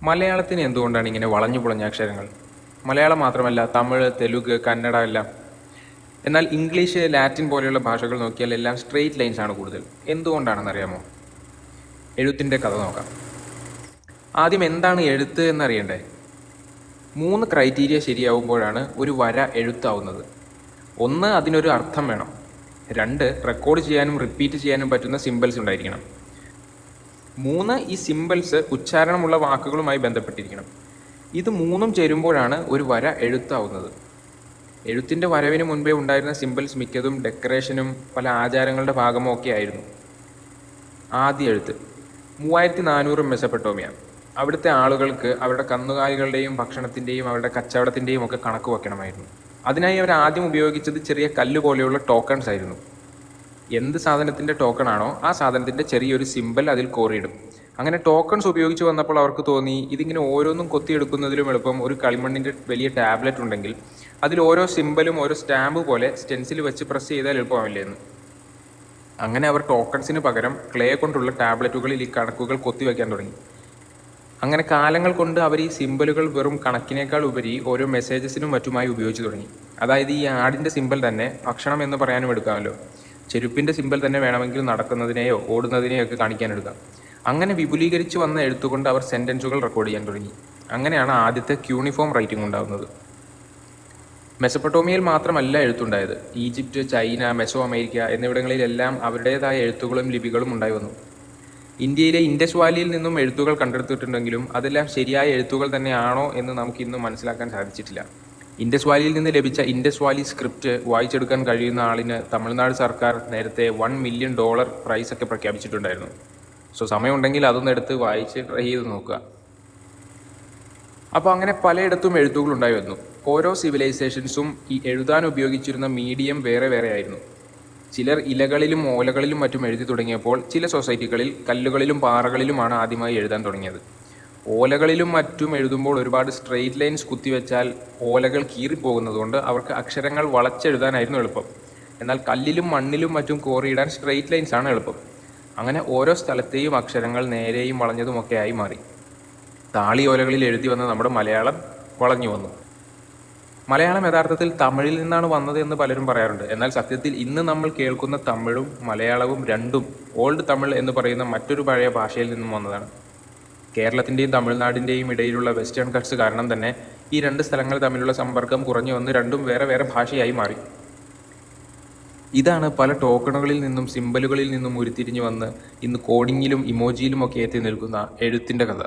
മലയാളത്തിന് എന്തുകൊണ്ടാണ് ഇങ്ങനെ വളഞ്ഞു പുളഞ്ഞ അക്ഷരങ്ങൾ? മലയാളം മാത്രമല്ല, തമിഴ്, തെലുങ്ക്, കന്നഡ എല്ലാം. എന്നാൽ ഇംഗ്ലീഷ്, ലാറ്റിൻ പോലെയുള്ള ഭാഷകൾ നോക്കിയാൽ എല്ലാം സ്ട്രെയിറ്റ് ലൈൻസ് ആണ് കൂടുതൽ. എന്തുകൊണ്ടാണെന്നറിയാമോ? എഴുത്തിൻ്റെ കഥ നോക്കാം. ആദ്യം എന്താണ് എഴുത്ത് എന്നറിയണ്ടേ? 3 ക്രൈറ്റീരിയ ശരിയാവുമ്പോഴാണ് ഒരു വര എഴുത്താവുന്നത്. 1, അതിനൊരു അർത്ഥം വേണം. 2, റെക്കോർഡ് ചെയ്യാനും റിപ്പീറ്റ് ചെയ്യാനും പറ്റുന്ന സിമ്പിൾസ് ഉണ്ടായിരിക്കണം. 3, ഈ സിമ്പിൾസ് ഉച്ചാരണമുള്ള വാക്കുകളുമായി ബന്ധപ്പെട്ടിരിക്കണം. ഇത് 3ഉം ചേരുമ്പോഴാണ് ഒരു വര എഴുത്താവുന്നത്. എഴുത്തിൻ്റെ വരവിന് മുൻപേ ഉണ്ടായിരുന്ന സിമ്പിൾസ് മിക്കതും ഡെക്കറേഷനും പല ആചാരങ്ങളുടെ ഭാഗമോ ഒക്കെ ആയിരുന്നു. ആദ്യ എഴുത്ത് 3400 മെസപ്പൊട്ടോമിയ. അവിടുത്തെ ആളുകൾക്ക് അവരുടെ കന്നുകാലികളുടെയും ഭക്ഷണത്തിൻ്റെയും അവരുടെ കച്ചവടത്തിൻ്റെയും ഒക്കെ കണക്ക് വെക്കണമായിരുന്നു. അതിനായി അവർ ആദ്യം ഉപയോഗിച്ചത് ചെറിയ കല്ല് പോലെയുള്ള ടോക്കൺസ് ആയിരുന്നു. എന്ത് സാധനത്തിൻ്റെ ടോക്കൺ ആണോ ആ സാധനത്തിൻ്റെ ചെറിയൊരു സിമ്പിൾ അതിൽ കോറിയിടും. അങ്ങനെ ടോക്കൺസ് ഉപയോഗിച്ച് വന്നപ്പോൾ അവർക്ക് തോന്നി, ഇതിങ്ങനെ ഓരോന്നും കൊത്തിയെടുക്കുന്നതിലും എളുപ്പം ഒരു കളിമണ്ണിൻ്റെ വലിയ ടാബ്ലറ്റ് ഉണ്ടെങ്കിൽ അതിൽ ഓരോ സിമ്പിളും ഓരോ സ്റ്റാമ്പ് പോലെ സ്റ്റെൻസിൽ വെച്ച് പ്രസ് ചെയ്താൽ എളുപ്പമാവില്ലേ എന്ന്. അങ്ങനെ അവർ ടോക്കൺസിന് പകരം ക്ലേ കൊണ്ടുള്ള ടാബ്ലറ്റുകളിൽ ഈ കണക്കുകൾ കൊത്തിവെക്കാൻ തുടങ്ങി. അങ്ങനെ കാലങ്ങൾ കൊണ്ട് അവർ ഈ സിമ്പിളുകൾ വെറും കണക്കിനേക്കാൾ ഉപരി ഓരോ മെസ്സേജസിനും മറ്റുമായി ഉപയോഗിച്ച് തുടങ്ങി. അതായത് ഈ ആടിൻ്റെ സിമ്പിൾ തന്നെ ഭക്ഷണം എന്ന് പറയാനും എടുക്കാമല്ലോ. ചെരുപ്പിൻ്റെ സിമ്പിൾ തന്നെ വേണമെങ്കിൽ നടക്കുന്നതിനെയോ ഓടുന്നതിനെയോ ഒക്കെ കാണിക്കാൻ എടുക്കാം. അങ്ങനെ വിപുലീകരിച്ച് വന്ന എഴുത്തുകൊണ്ട് അവർ സെൻറ്റൻസുകൾ റെക്കോർഡ് ചെയ്യാൻ തുടങ്ങി. അങ്ങനെയാണ് ആദ്യത്തെ ക്യൂണിഫോം റൈറ്റിംഗ് ഉണ്ടാകുന്നത്. മെസപ്പൊട്ടോമിയയിൽ മാത്രമല്ല എഴുത്തുണ്ടായത്. ഈജിപ്റ്റ്, ചൈന, മെസോ അമേരിക്ക എന്നിവിടങ്ങളിലെല്ലാം അവരുടേതായ എഴുത്തുകളും ലിപികളും ഉണ്ടായി വന്നു. ഇന്ത്യയിലെ ഇൻഡസ് വാലിയിൽ നിന്നും എഴുത്തുകൾ കണ്ടെടുത്തിട്ടുണ്ടെങ്കിലും അതെല്ലാം ശരിയായ എഴുത്തുകൾ തന്നെയാണോ എന്ന് നമുക്കിന്നും മനസ്സിലാക്കാൻ സാധിച്ചിട്ടില്ല. ഇൻഡസ് വാലിയിൽ നിന്ന് ലഭിച്ച ഇൻഡസ് വാലി സ്ക്രിപ്റ്റ് വായിച്ചെടുക്കാൻ കഴിയുന്ന ആളിന് തമിഴ്നാട് സർക്കാർ നേരത്തെ $1 മില്യൺ പ്രൈസൊക്കെ പ്രഖ്യാപിച്ചിട്ടുണ്ടായിരുന്നു. സോ സമയമുണ്ടെങ്കിൽ അതൊന്ന് എടുത്ത് വായിച്ച് ട്രൈ ചെയ്ത് നോക്കുക. അപ്പോൾ അങ്ങനെ പലയിടത്തും എഴുത്തുകൾ ഉണ്ടായി വന്നു. ഓരോ സിവിലൈസേഷൻസും ഈ എഴുതാൻ ഉപയോഗിച്ചിരുന്ന മീഡിയം വേറെ വേറെ ആയിരുന്നു. ചിലർ ഇലകളിലും ഓലകളിലും മറ്റും എഴുതി തുടങ്ങിയപ്പോൾ ചില സൊസൈറ്റികളിൽ കല്ലുകളിലും പാറകളിലുമാണ് ആദ്യമായി എഴുതാൻ തുടങ്ങിയത്. ഓലകളിലും മറ്റും എഴുതുമ്പോൾ ഒരുപാട് സ്ട്രെയിറ്റ് ലൈൻസ് കുത്തിവെച്ചാൽ ഓലകൾ കീറിപ്പോകുന്നതുകൊണ്ട് അവർക്ക് അക്ഷരങ്ങൾ വളച്ചെഴുതാനായിരുന്നു എളുപ്പം. എന്നാൽ കല്ലിലും മണ്ണിലും മറ്റും കോറിയിടാൻ സ്ട്രെയിറ്റ് ലൈൻസ് ആണ് എളുപ്പം. അങ്ങനെ ഓരോ സ്ഥലത്തെയും അക്ഷരങ്ങൾ നേരെയും വളഞ്ഞതുമൊക്കെ ആയി മാറി. താളി ഓലകളിൽ എഴുതി വന്ന നമ്മുടെ മലയാളം വളഞ്ഞു വന്നു. മലയാളം യഥാർത്ഥത്തിൽ തമിഴിൽ നിന്നാണ് വന്നത് എന്ന് പലരും പറയാറുണ്ട്. എന്നാൽ സത്യത്തിൽ ഇന്ന് നമ്മൾ കേൾക്കുന്ന തമിഴും മലയാളവും രണ്ടും ഓൾഡ് തമിഴ് എന്ന് പറയുന്ന മറ്റൊരു പഴയ ഭാഷയിൽ നിന്നും വന്നതാണ്. കേരളത്തിൻ്റെയും തമിഴ്നാടിൻ്റെയും ഇടയിലുള്ള വെസ്റ്റേൺ കട്ട്സ് കാരണം തന്നെ ഈ 2 സ്ഥലങ്ങൾ തമ്മിലുള്ള സമ്പർക്കം കുറഞ്ഞു വന്ന് രണ്ടും വേറെ വേറെ ഭാഷയായി മാറി. ഇതാണ് പല ടോക്കണുകളിൽ നിന്നും സിമ്പലുകളിൽ നിന്നും ഉരുത്തിരിഞ്ഞു വന്ന് ഇന്ന് കോഡിങ്ങിലും ഇമോജിയിലും ഒക്കെ എത്തി നിൽക്കുന്ന എഴുത്തിൻ്റെ കഥ.